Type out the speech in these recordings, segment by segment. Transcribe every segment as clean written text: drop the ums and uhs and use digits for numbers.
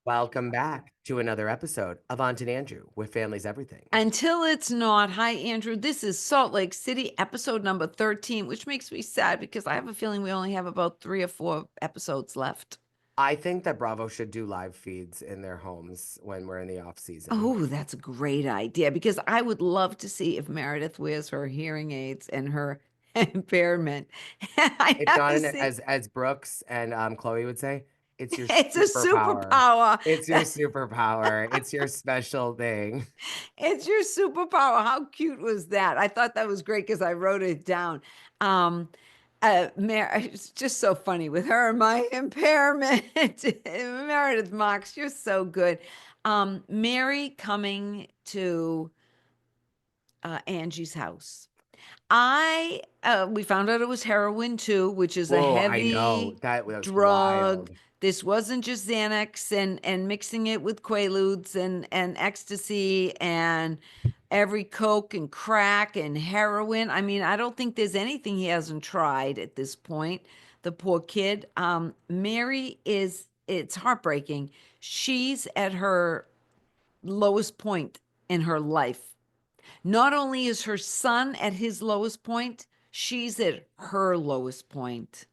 Welcome back to another episode of Aunt and Andrew with Family's Everything. Until it's not. Hi, Andrew. This is Salt Lake City, episode number 13, which makes me sad because I have a feeling we only have about 3 or 4 episodes left. I think that Bravo should do live feeds in their homes when we're in the off season. Oh, that's a great idea because I would love to see if Meredith wears her hearing aids and her impairment. I It's have not to an, see. as Brooks and Chloe would say, it's your It's a superpower. superpower. It's your superpower. It's your special thing. It's your superpower. How cute was that? I thought that was great because I wrote it down. It's just so funny with her and my impairment. Meredith Marks, you're so good. Mary coming to Angie's house. We found out it was heroin too, which is a Whoa, I know. heavy That was drug. wild. This wasn't just Xanax and mixing it with Quaaludes and ecstasy and every coke and crack and heroin. I mean, I don't think there's anything he hasn't tried at this point. The poor kid. Mary it's heartbreaking. She's at her lowest point in her life. Not only is her son at his lowest point, she's at her lowest point.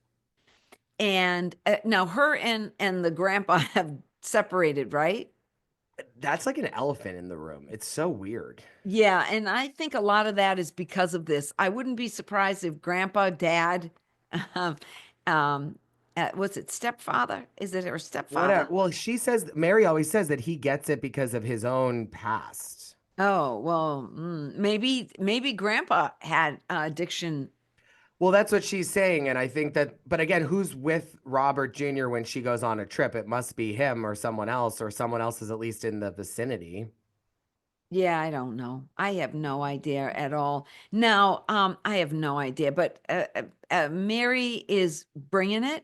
And now her and the grandpa have separated, right? That's like an elephant in the room. It's so weird. Yeah, and I think a lot of that is because of this. I wouldn't be surprised if grandpa, dad, um, what's it, stepfather? Is it her Whatever. stepfather? Well, she says, Mary always says that he gets it because of his own past. Oh, well, maybe grandpa had addiction. Well, that's what she's saying. And I think that, but again, who's with Robert Jr. when she goes on a trip? It must be him or someone else is at least in the vicinity. Yeah, I don't know. I have no idea at all. Now, I have no idea, but Mary is bringing it.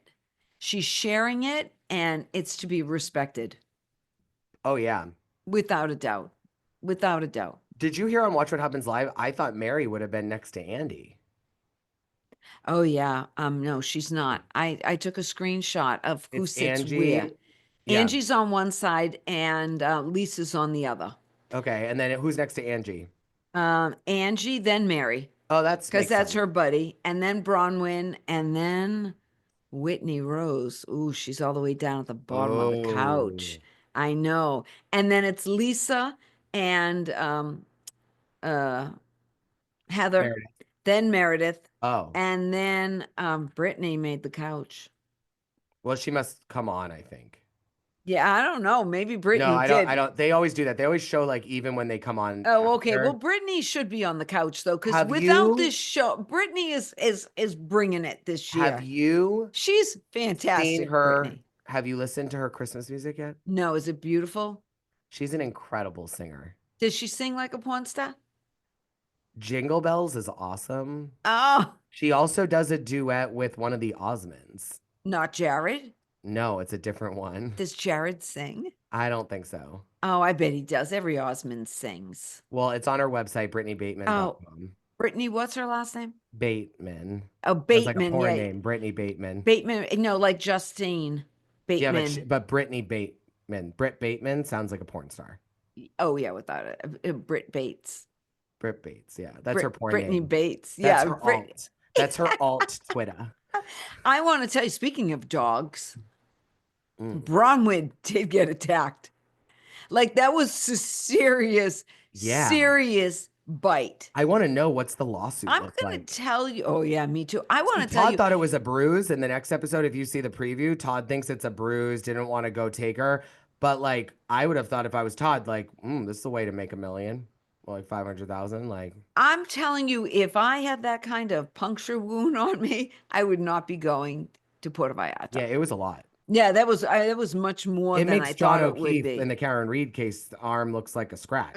She's sharing it, and it's to be respected Oh, yeah. without a doubt. Without a doubt. Did you hear on Watch What Happens Live? I thought Mary would have been next to Andy. Oh yeah. No, she's not. I took a screenshot of who It's sits where. Angie. Yeah. Angie's on one side and Lisa's on the other. Okay. And then who's next to Angie? Angie, then Mary, Oh, that's because makes that's sense. her buddy, and then Bronwyn, and then Whitney Rose. Ooh, she's all the way down at the bottom of the couch. Oh, I know. And then it's Lisa and uh Heather, Meredith. then Meredith, Oh, and then Brittany made the couch. well, she must come on, I think. Yeah, I don't know. Maybe No, Brittany I did. don't. They always do that. They always show like even when they come on Oh, okay. Well, after. Brittany should be on the couch though, because Have without this you show, Brittany is bringing it this have year. you She's seen fantastic, her? Brittany. Have you listened to her Christmas music yet? No, is it beautiful? She's an incredible singer. Does she sing like a porn star? Jingle Bells is awesome. Oh, She also does a duet with one of the Osmonds. not Jared. No, it's a different one. Does Jared sing? I don't think so. Oh, I bet he does. Every Osmond sings. Well, it's on her website, Oh, BrittanyBateman.com. Brittany, what's her last name? Bateman. Oh, That's like a Bateman. porn Yeah, name, Brittany Bateman. Bateman. No, like Justine Yeah, Bateman. but Brittany Bateman. Britt Bateman sounds like a porn star. Oh yeah, without it, Britt Bates. Britt Bates. Yeah, that's her porn Brittany name. Bates. That's Yeah, her alt. That's her alt Twitter. I want to tell you, speaking of dogs, Mm. Bronwyn did get attacked. Like that was a serious, Yeah. serious bite. I want to know what's the lawsuit I'm look gonna like. tell you. Oh yeah, me too. I want to tell Todd you. thought it was a bruise. In the next episode, if you see the preview, Todd thinks it's a bruise, didn't want to go take her. But like, I would have thought if I was Todd, like, this is the way to make $1 million. Well, like 500,000. Like, I'm telling you, if I had that kind of puncture wound on me, I would not be going to Puerto Vallarta. yeah, it was a lot. Yeah, that was much more It than makes I John thought it would O'Keefe in be. the Karen Reed case, the arm looks like a scratch.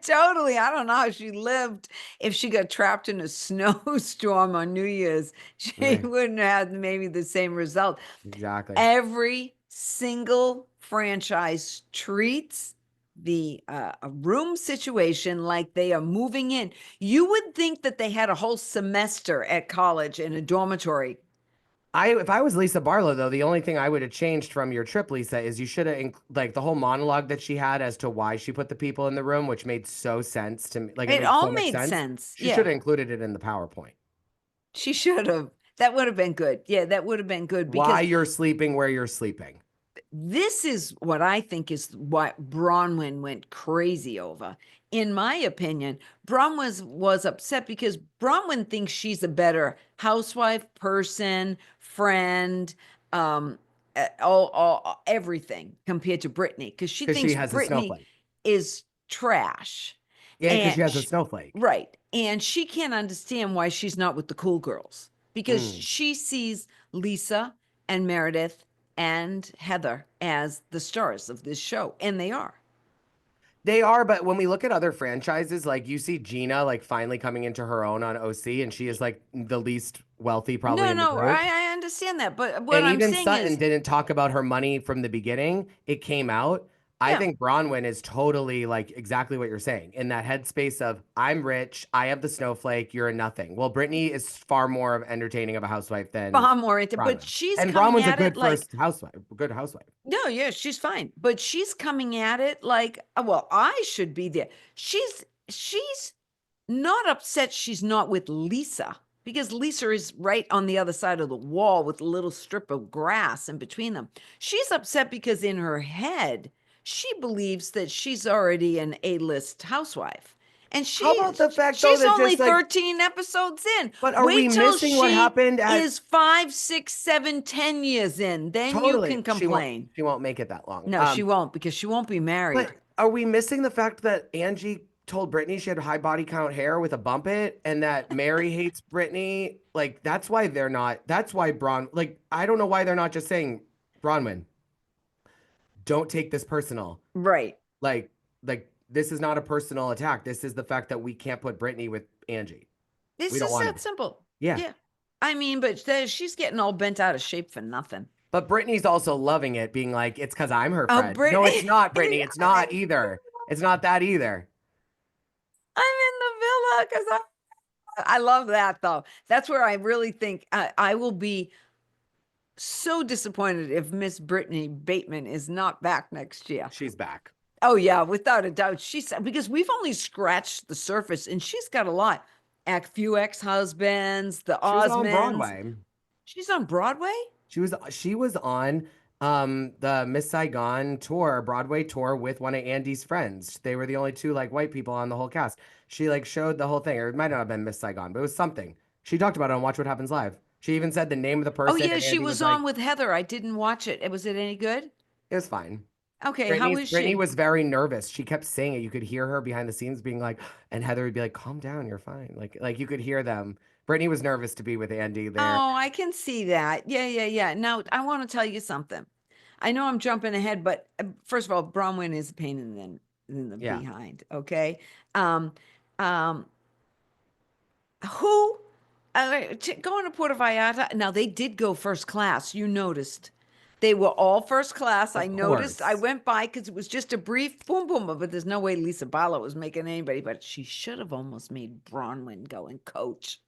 Totally. I don't know how she lived. If she got trapped in a snowstorm on New Year's, she Yeah, wouldn't have maybe the same result. exactly. Every single franchise treats the a room situation like they are moving in. You would think that they had a whole semester at college in a dormitory. If I was Lisa Barlow though, the only thing I would have changed from your trip, Lisa, is you should have like the whole monologue that she had as to why she put the people in the room, which made so sense to me. Like it It made so all much made sense. sense. She should Yeah. have included it in the PowerPoint. She should have. That would have been good. Yeah, that would have been good Why because you're sleeping where you're sleeping. this is what I think is what Bronwyn went crazy over. In my opinion, was upset because Bronwyn thinks she's a better housewife, person, friend, everything compared to Brittany because she Because she thinks has a Brittany snowflake. is trash. Yeah, because And she has a snowflake. right. And she can't understand why she's not with the cool girls because Mm. she sees Lisa and Meredith and Heather as the stars of this show. And they are. They are, but when we look at other franchises, like you see Gina like finally coming into her own on OC, and she is like the least wealthy probably No, in the no, group. I understand that. But what And I'm even saying Sutton is, didn't talk about her money from the beginning. It came out. I yeah, think Bronwyn is totally like exactly what you're saying in that headspace of I'm rich, I have the snowflake, you're a nothing. Well, Brittany is far more of entertaining of a housewife than far more into, but Bronwyn. she's And coming Bronwyn's a at it good like, first housewife, good housewife. no, yeah, she's fine. But she's coming at it like, well, I should be there. She's not upset she's not with Lisa because Lisa is right on the other side of the wall with a little strip of grass in between them. She's upset because in her head, she believes that she's already an A-list housewife. And How about the fact though she's that only just like, 13 episodes in. but are we Wait till missing what she happened at is 5, 6, 7, 10 years in. Then you totally? can complain. She won't make it that long. No, she won't because she won't be married. But are we missing the fact that Angie told Brittany she had high body count hair with a bump it and that Mary hates Brittany? Like, that's why they're not, that's why like, I don't know why they're not just saying, Bronwyn, don't take this personal. Right. Like, this is not a personal attack. This is the fact that we can't put Brittany with Angie. It's We don't just want that her. simple. Yeah. Yeah. I mean, but she's getting all bent out of shape for nothing. But Brittany's also loving it, being like, it's because I'm her Oh, friend. No, it's Brittany. not, Brittany. It's not either. It's not that either. I'm in the villa because I love that though. That's where I really think I will be so disappointed if Miss Brittany Bateman is not back next year. She's back. Oh yeah, without a doubt. She's because we've only scratched the surface and she's got a lot. A few ex-husbands, the She was on Osmonds. Broadway. She's on Broadway? She was on the Miss Saigon tour, Broadway tour with one of Andy's friends. They were the only two like white people on the whole cast. She like showed the whole thing. Or it might not have been Miss Saigon, but it was something. She talked about it on Watch What Happens Live. She even said the name of the Oh person, yeah, and she Andy was was like, on with Heather. I didn't watch it. Was it any good? it was fine. Okay, how is Brittany she? was very nervous. She kept saying it. You could hear her behind the scenes being like, and Heather would be like, calm down, you're fine. Like you could hear them. Brittany was nervous to be with Andy there. Oh, I can see that. Yeah, yeah, yeah. Now, I want to tell you something. I know I'm jumping ahead, but first of all, Bronwyn is a pain in the Yeah. behind. Okay. Um, um, who going to Puerto Vallarta? Now they did go first class. You noticed they were all first class. I Of noticed. I course. went by because it was just a brief boom boom, but there's no way Lisa Barlow was making anybody. But she should have almost made Bronwyn go and coach.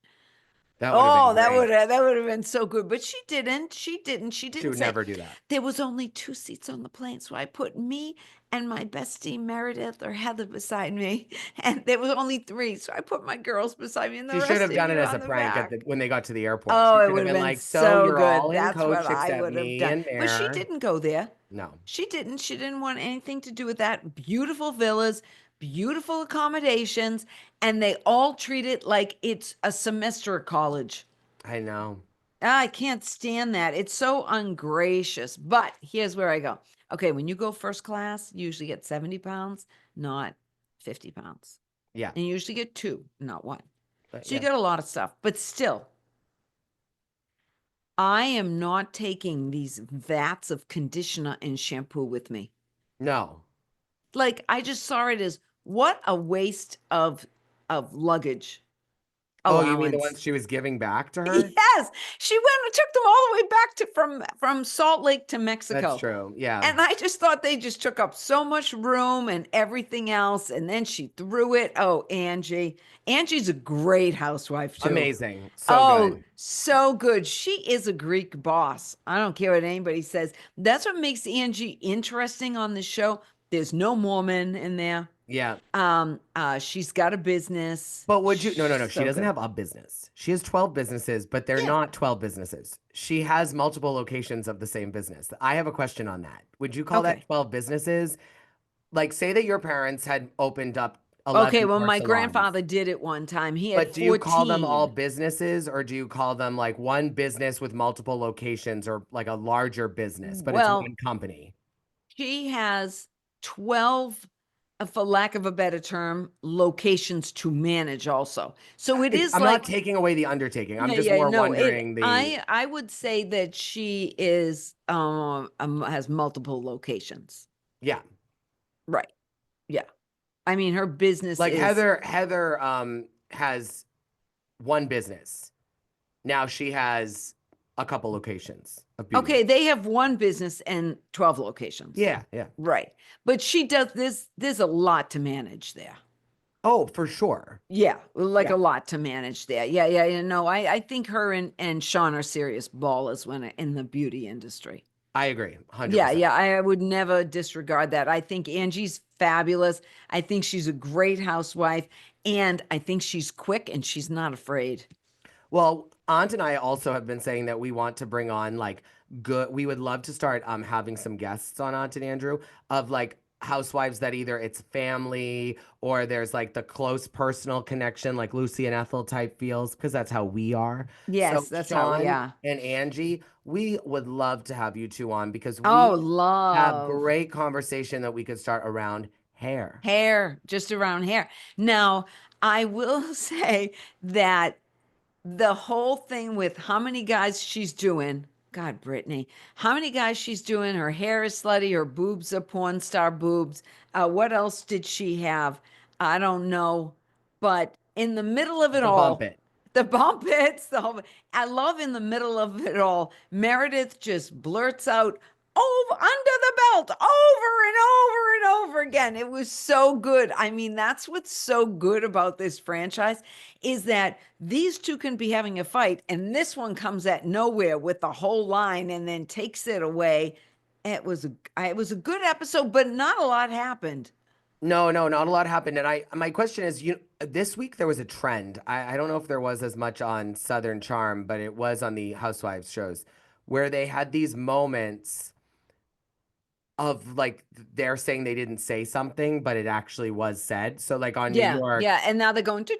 That would have been Oh, great. that would have been so good. But she didn't. She didn't. She She didn't would say never do that. there was only 2 seats on the plane. So I put me and my bestie Meredith or Heather beside me. And there was only 3. So I put my girls beside me and the She should rest have of done it you as on a the prank back. when they got to the airport. Oh, She it should would have have been been like, so so you're all good. in That's what coach I except would have me done. and But she Mare. didn't go there. No. She didn't. She didn't want anything to do with that. Beautiful villas, beautiful accommodations, and they all treat it like it's a semester at college. I know. I can't stand that. It's so ungracious. But here's where I go. Okay, when you go first class, you usually get 70 pounds, not 50 pounds. Yeah. And you usually get 2, not 1. But So you yeah. get a lot of stuff. But still, I am not taking these vats of conditioner and shampoo with me. No. Like I just saw it as what a waste of luggage. Oh, you mean the allowance. ones she was giving back to her? Yes, she went and took them all the way back to from Salt Lake to That's Mexico. true. Yeah. And I just thought they just took up so much room and everything else. And then she threw it. Oh, Angie. Angie's a great housewife, too. Amazing. So Oh, good. so good. She is a Greek boss. I don't care what anybody says. That's what makes Angie interesting on the show. There's no Mormon in there. Yeah. She's got a business. But would you? No, no, no. She So doesn't good. have a business. She has 12 businesses, but they're Yeah. not 12 businesses. She has multiple locations of the same business. I have a question on that. Would you call that Okay. 12 businesses? Like, say that your parents had opened up Okay. 11 Well, more my salons, grandfather did it one time. He had but do you call them all 14. businesses or do you call them like one business with multiple locations or like a larger business, but it's Well, one company? she has 12, for lack of a better term, locations to manage also. So it is I'm not like, taking away the undertaking. I'm yeah, just yeah, more no, wondering the, I would say that she is has multiple locations. yeah. Right. Yeah. I mean, her business Like is Heather has one business. Now she has a couple locations of beauty. okay, they have one business and 12 locations. Yeah, yeah. Right. But she does this, there's a lot to manage there. Oh, for sure. Yeah, like Yeah, a lot to manage there. Yeah, yeah, yeah. No, I think her and Sean are serious ballers when in the beauty industry. I agree. Yeah, 100%. yeah. I would never disregard that. I think Angie's fabulous. I think she's a great housewife, and I think she's quick and she's not afraid. Well, Aunt and I also have been saying that we want to bring on like good. We would love to start having some guests on Aunt and Andrew of like housewives that either it's family or there's like the close personal connection, like Lucy and Ethel type feels, because that's how we are. So Yes, that's how we Sean are. and Angie, we would love to have you two on because Oh, we have love great conversation that we could start around hair. hair, just around hair. Now, I will say that the whole thing with how many guys she's doing. God, Brittany, how many guys she's doing? Her hair is slutty. Her boobs are porn star boobs. What else did she have? I don't know. But in the middle of it The bump all, it. the bump hits the whole. I love in the middle of it all. Meredith just blurts out, "Over under the belt, over and over and over again." It was so good. I mean, that's what's so good about this franchise is that these two can be having a fight, and this one comes at nowhere with the whole line and then takes it away. It was a good episode, but not a lot happened. No, no, not a lot happened. And my question is, this week there was a trend. I don't know if there was as much on Southern Charm, but it was on the Housewives shows where they had these moments of like they're saying they didn't say something, but it actually was said. So like on New Yeah, York, yeah, and now they're going do,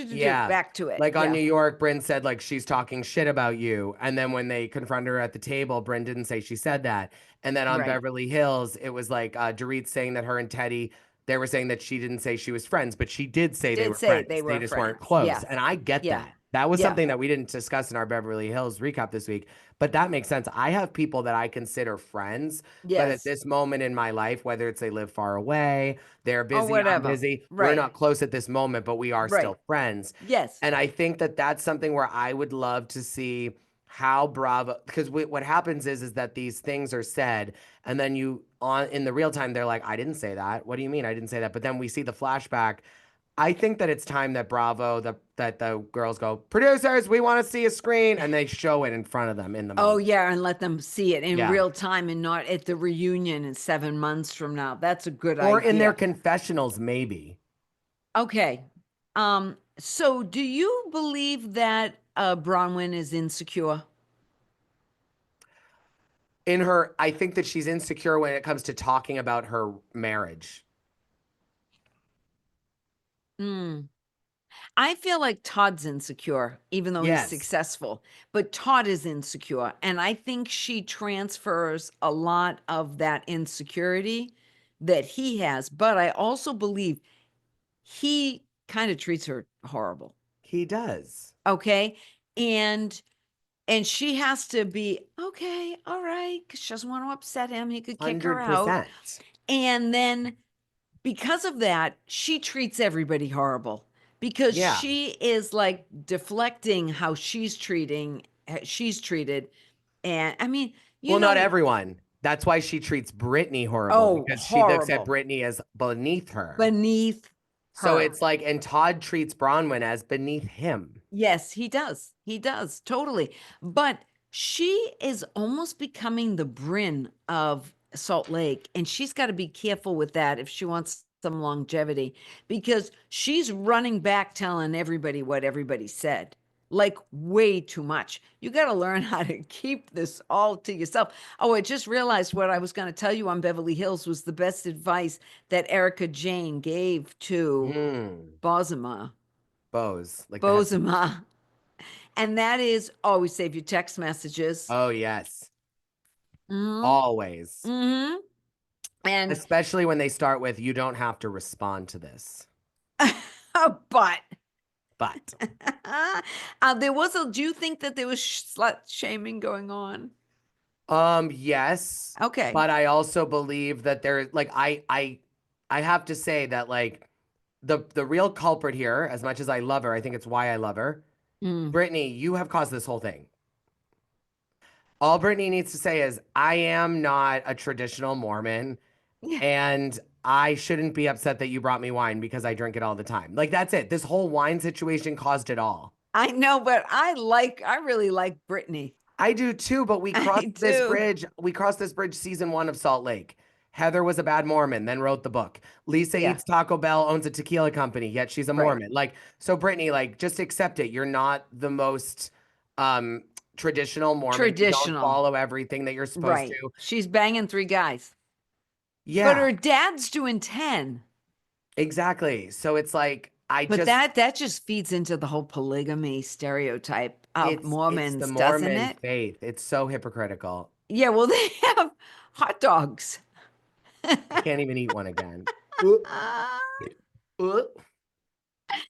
yeah. back to it. Like on Yeah, New York, Bryn said like she's talking shit about you. And then when they confronted her at the table, Bryn didn't say she said that. And then on right. Beverly Hills, it was like Dorit saying that her and Teddy, they were saying that she didn't say she was friends, but she did say they Did were say they friends. They were just weren't friends. close. Yes. And I get Yeah. that. That was Yeah. something that we didn't discuss in our Beverly Hills recap this week, but that makes sense. I have people that I consider friends, but at Yes. this moment in my life, whether it's they live far away, they're Or busy, I'm whatever. busy, we're Right. not close at this moment, but we are Right. still friends. Yes. And I think that that's something where I would love to see how Bravo, because what happens is that these things are said, and then you on in the real time they're like, I didn't say that. What do you mean I didn't say that? But then we see the flashback. I think that it's time that Bravo, that the girls go, producers, we want to see a screen, and they show it in front of them in the Oh, moment. yeah. And let them see it in Yeah. real time and not at the reunion in 7 months from now. That's a good Or in their idea. confessionals, maybe. Okay. So do you believe that Bronwyn is insecure? In her, I think that she's insecure when it comes to talking about her marriage. Hmm. I feel like Todd's insecure, even though he's Yes. successful, but Todd is insecure. And I think she transfers a lot of that insecurity that he has. But I also believe he kind of treats her horrible. He does. Okay. And she has to be okay, all right, because she doesn't want to upset him. He could kick her out. 100%. And then because of that, she treats everybody horrible. because Yeah. she is like deflecting how she's treated. And I mean, Well, not everyone. That's why she treats Brittany horrible oh, because she looks at horrible Brittany as beneath her. beneath So her. it's like, and Todd treats Bronwyn as beneath him. Yes, he does. He does totally. But she is almost becoming the Bryn of Salt Lake, and she's got to be careful with that if she wants some longevity, because she's running back telling everybody what everybody said, like way too much. You got to learn how to keep this all to yourself. Oh, I just realized what I was going to tell you on Beverly Hills was the best advice that Erica Jane gave to Hmm. Bozema. Bose, like the head. Bozema. And that is always save your text messages. Oh, yes. Mm-hmm. Always. Mm-hmm. And Especially when they start with, you don't have to respond to this. but But there was a. Do you think that there was slut shaming going on? yes. Okay. But I also believe that there, like, I have to say that, like, the real culprit here, as much as I love her, I think it's why I love her. Mm. Brittany, you have caused this whole thing. All Brittany needs to say is, I am not a traditional Mormon, Yeah, and I shouldn't be upset that you brought me wine because I drink it all the time. Like, that's it. This whole wine situation caused it all. I know, but I really like Brittany. I do too, but we I crossed this do. bridge. We crossed this bridge season 1 of Salt Lake. Heather was a bad Mormon, then wrote the book. Lisa Yeah, eats Taco Bell, owns a tequila company, yet she's a right. Mormon. Like, so Brittany, like, just accept it. You're not the most um traditional Mormon. You don't Traditional. follow everything that you're supposed Right. to. She's banging 3 guys. But Yeah, her dad's doing 10. exactly. So it's like But that just feeds into the whole polygamy stereotype of it's the Mormons, doesn't Mormon it? faith. It's so hypocritical. Yeah, well, they have hot dogs. I can't even eat one again. Uh, uh,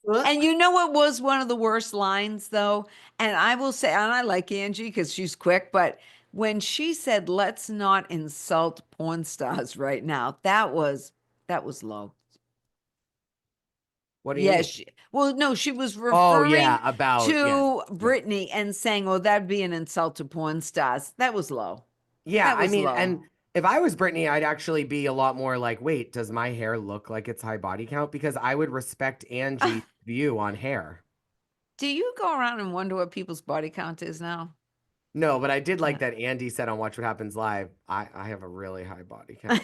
uh. And you know what was one of the worst lines though? And I will say, and I like Angie because she's quick, but when she said, "Let's not insult porn stars right now," that was low. What do you Yeah, mean? well, no, she was Oh referring yeah, about yes, to yes. Brittany and saying, "Oh, that'd be an insult to porn stars." That was low. Yeah, That I was mean, low. and if I was Brittany, I'd actually be a lot more like, wait, does my hair look like it's high body count? Because I would respect Angie's view on hair. Do you go around and wonder what people's body count is now? No, but I did like Uh, that Andy said on Watch What Happens Live, I have a really high body count.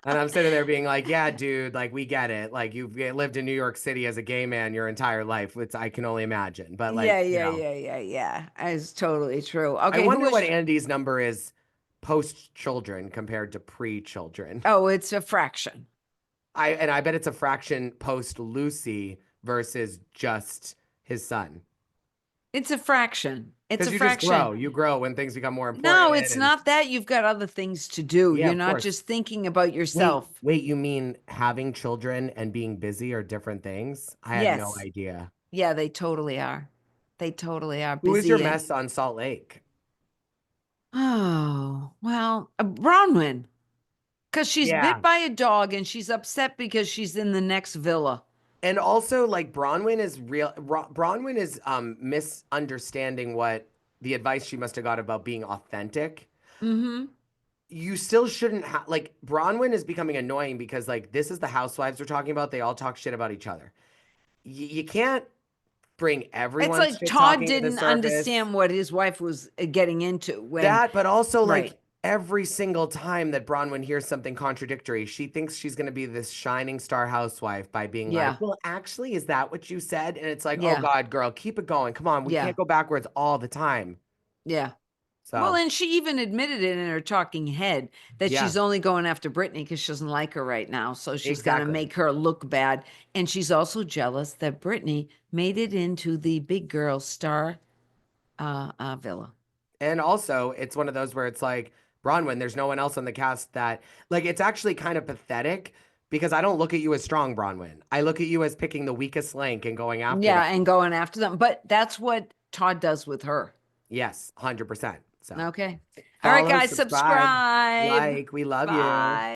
And I'm sitting there being like, yeah, dude, like we get it. Like you've lived in New York City as a gay man your entire life, which I can only imagine. But like, Yeah, you yeah, know, yeah, yeah, yeah. It's totally true. I Okay, who wonder what was? Andy's number is post children compared to pre children. Oh, it's a fraction. I bet it's a fraction post Lucy versus just his son. It's a fraction. It's a Because you just grow. fraction. You grow when things become more No, important. it's And not that. You've got other things to do. yeah, You're of not course. just thinking about Wait, yourself. wait, you mean having children and being busy are different things? I had no Yes. idea. Yeah, they totally are. They totally are Who is your busy and mess on Salt Lake? oh, well, a Bronwyn. Because she's bit Yeah. by a dog and she's upset because she's in the next villa. And also like Bronwyn is Bronwyn is misunderstanding what the advice she must have got about being authentic. Mm-hmm. You still shouldn't have like Bronwyn is becoming annoying because like this is the housewives we're talking about. They all talk shit about each other. You can't bring It's everyone's like shit Todd talking to the didn't surface. understand what his wife was getting into when, That, but also right. like every single time that Bronwyn hears something contradictory, she thinks she's going to be this shining star housewife by being like, Yeah. well, actually, is that what you said? And it's like, oh Yeah. God, girl, keep it going. Come on. We Yeah. can't go backwards all the time. Yeah. Well, So, and she even admitted it in her talking head that yeah, she's only going after Brittany because she doesn't like her right now. So she's going to exactly. make her look bad. And she's also jealous that Brittany made it into the big girl star villa. And also, it's one of those where it's like, Bronwyn, there's no one else on the cast that, like, it's actually kind of pathetic because I don't look at you as strong, Bronwyn. I look at you as picking the weakest link and going after them. Yeah, and going after them. But that's what Todd does with her. Yes, 100%. So, Okay. All right, follow, guys, subscribe, subscribe. like. We love you. Bye.